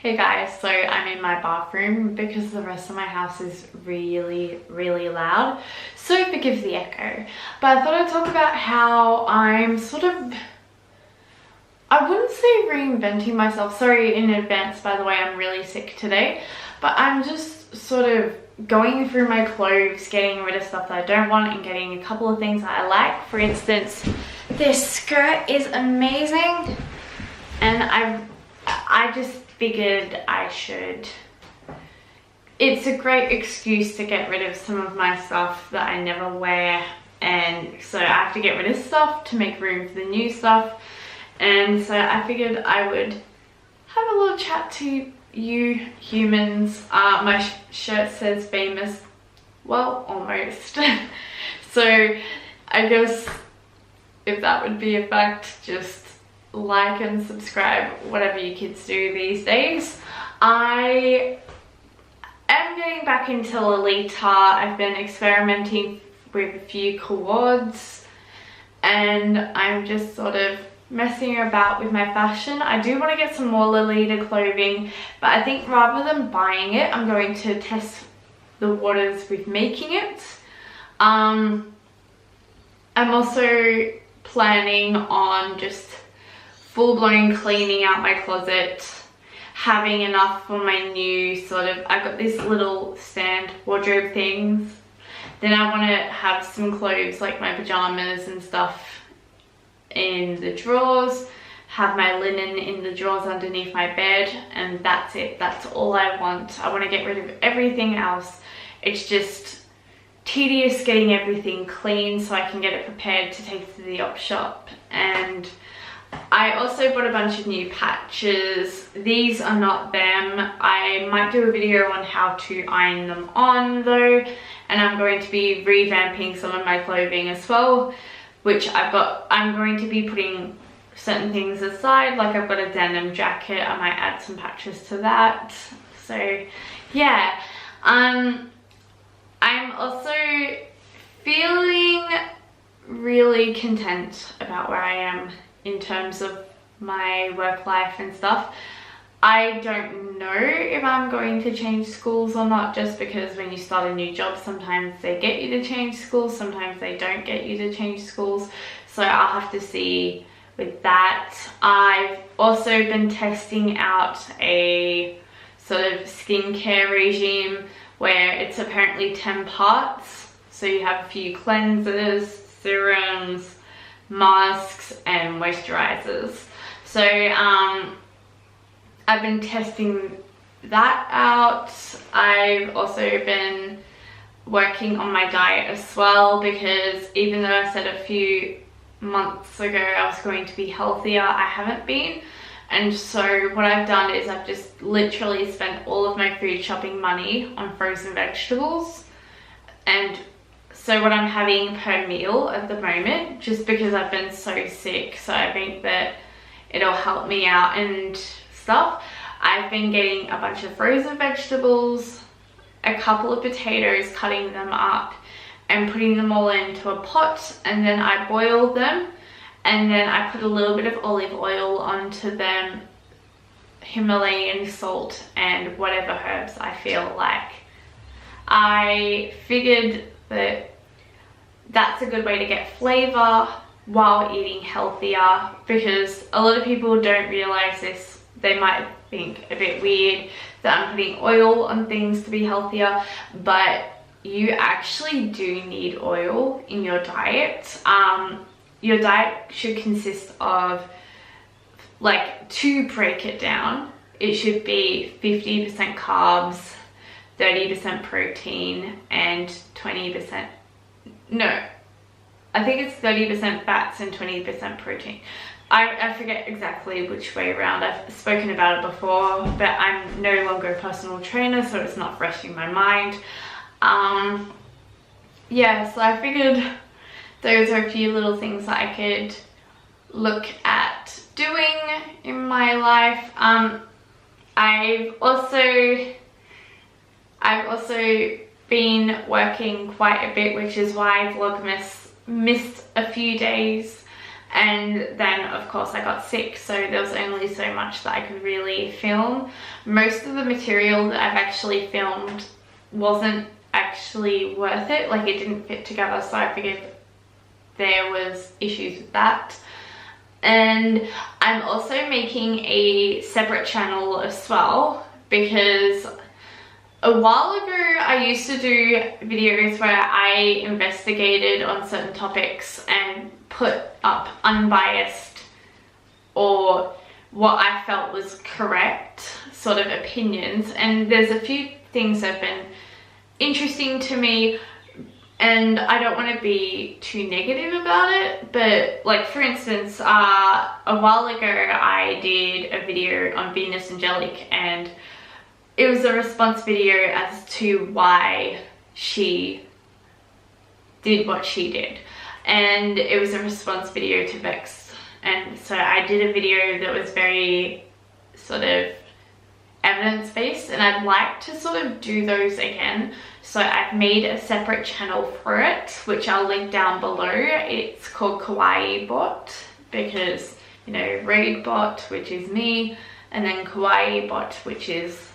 Hey guys, so I'm in my bathroom because the rest of my house is really loud, so forgive the echo. But I thought I'd talk about how I'm sort of, I wouldn't say reinventing myself, sorry in advance by the way, I'm really sick today, but I'm just sort of going through my clothes, getting rid of stuff that I don't want and getting a couple of things that I like. For instance, this skirt is amazing and I just figured I should, it's a great excuse to get rid of some of my stuff that I never wear, and so I have to get rid of stuff to make room for the new stuff. And so I figured I would have a little chat to you humans. My shirt says famous, well, almost. So I guess if that would be a fact, just like and subscribe, whatever you kids do these days. I am getting back into Lolita. I've been experimenting with a few quads and I'm just sort of messing about with my fashion. I do want to get some more Lolita clothing, but I think rather than buying it, I'm going to test the waters with making it. I'm also planning on just full-blown cleaning out my closet, having enough for my new sort of, I've got this little stand wardrobe things. Then I want to have some clothes like my pajamas and stuff in the drawers, have my linen in the drawers underneath my bed, and that's it. That's all I want. I want to get rid of everything else. It's just tedious getting everything clean so I can get it prepared to take to the op shop. And I also bought a bunch of new patches. These are not them. I might do a video on how to iron them on though, and I'm going to be revamping some of my clothing as well, which I'm going to be putting certain things aside, like I've got a denim jacket. I might add some patches to that. So yeah, I'm also feeling really content about where I am in terms of my work life and stuff. I don't know if I'm going to change schools or not, just because when you start a new job, sometimes they get you to change schools, sometimes they don't get you to change schools. So I'll have to see with that. I've also been testing out a sort of skincare regime where it's apparently 10 parts. So you have a few cleansers, serums, masks and moisturizers. So I've been testing that out. I've also been working on my diet as well, because even though I said a few months ago I was going to be healthier, I haven't been. And so what I've done is I've just literally spent all of my food shopping money on frozen vegetables. And so what I'm having per meal at the moment, just because I've been so sick, so I think that it'll help me out and stuff. I've been getting a bunch of frozen vegetables, a couple of potatoes, cutting them up and putting them all into a pot, and then I boil them, and then I put a little bit of olive oil onto them, Himalayan salt and whatever herbs I feel like. I figured that that's a good way to get flavor while eating healthier, because a lot of people don't realize this. They might think a bit weird that I'm putting oil on things to be healthier, but you actually do need oil in your diet. Your diet should consist of, like, to break it down, it should be 50% carbs, 30% protein and 20%, no, I think it's 30% fats and 20% protein. I forget exactly which way around. I've spoken about it before, but I'm no longer a personal trainer, so it's not fresh in my mind. Yeah, so I figured those are a few little things that I could look at doing in my life. I've also been working quite a bit, which is why Vlogmas missed a few days. And then of course I got sick, so there was only so much that I could really film. Most of the material that I've actually filmed wasn't actually worth it, like it didn't fit together, so I figured there was issues with that. And I'm also making a separate channel as well, because a while ago I used to do videos where I investigated on certain topics and put up unbiased or what I felt was correct sort of opinions, and there's a few things that have been interesting to me, and I don't want to be too negative about it, but like for instance, a while ago I did a video on Venus Angelic, and it was a response video as to why she did what she did, and it was a response video to Vex. And so I did a video that was very sort of evidence-based, and I'd like to sort of do those again. So I've made a separate channel for it, which I'll link down below. It's called Kawaii Bot, because, you know, Raid Bot, which is me, and then Kawaii Bot, which is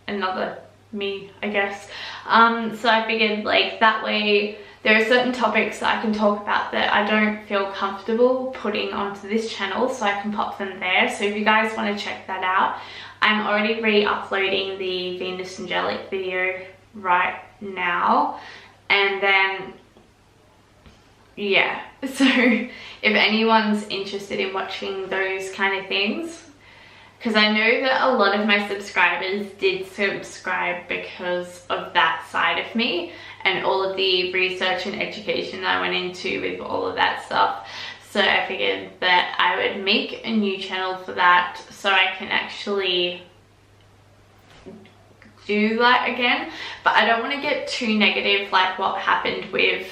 another me, I guess. So I figured like that way there are certain topics that I can talk about that I don't feel comfortable putting onto this channel, so I can pop them there. So if you guys want to check that out, I'm already re-uploading the Venus Angelic video right now, and then yeah, so if anyone's interested in watching those kind of things, because I know that a lot of my subscribers did subscribe because of that side of me and all of the research and education that I went into with all of that stuff. So I figured that I would make a new channel for that, so I can actually do that again. But I don't want to get too negative like what happened with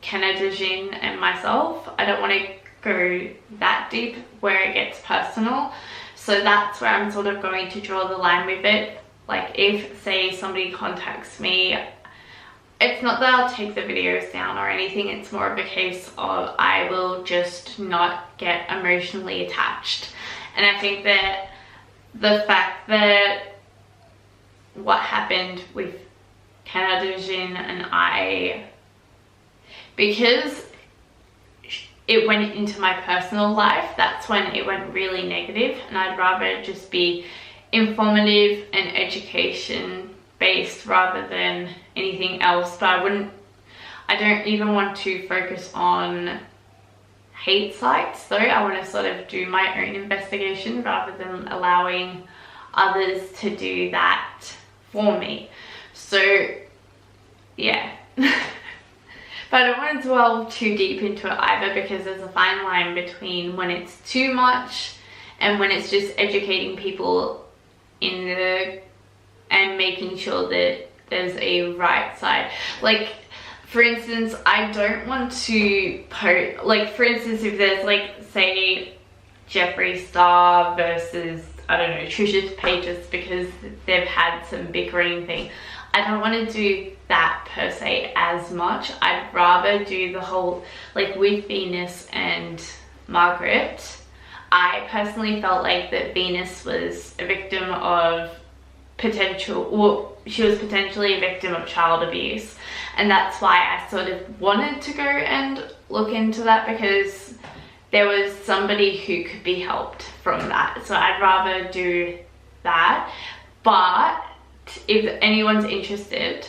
Canada Jin and myself. I don't want to go that deep where it gets personal. So that's where I'm sort of going to draw the line with it. Like if, say, somebody contacts me, it's not that I'll take the videos down or anything, it's more of a case of I will just not get emotionally attached. And I think that the fact that what happened with Canada Jin and I, because it went into my personal life, that's when it went really negative, and I'd rather just be informative and education based rather than anything else. But I don't even want to focus on hate sites though. I want to sort of do my own investigation rather than allowing others to do that for me. So yeah. But I don't want to dwell too deep into it either, because there's a fine line between when it's too much and when it's just educating people and making sure that there's a right side. Like for instance, I don't want to post, like for instance, if there's like say Jeffree Star versus, I don't know, Trisha Paytas, because they've had some bickering thing, I don't want to do that per se as much. I'd rather do the whole, like with Venus and Margaret, I personally felt like that Venus was a victim of she was potentially a victim of child abuse, and that's why I sort of wanted to go and look into that, because there was somebody who could be helped from that. So I'd rather do that. But if anyone's interested,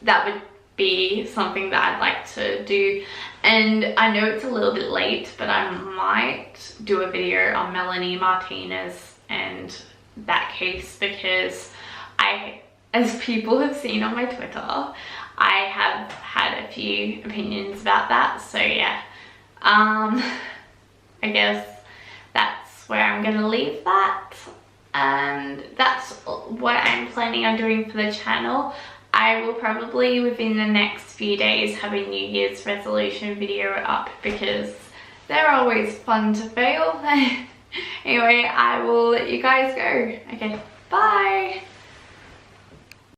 that would be something that I'd like to do. And I know it's a little bit late, but I might do a video on Melanie Martinez and that case, because as people have seen on my Twitter, I have had a few opinions about that. So yeah, I guess that's where I'm gonna leave that. And that's what I'm planning on doing for the channel. I will probably within the next few days have a New Year's resolution video up, because they're always fun to fail. Anyway, I will let you guys go. Okay, bye.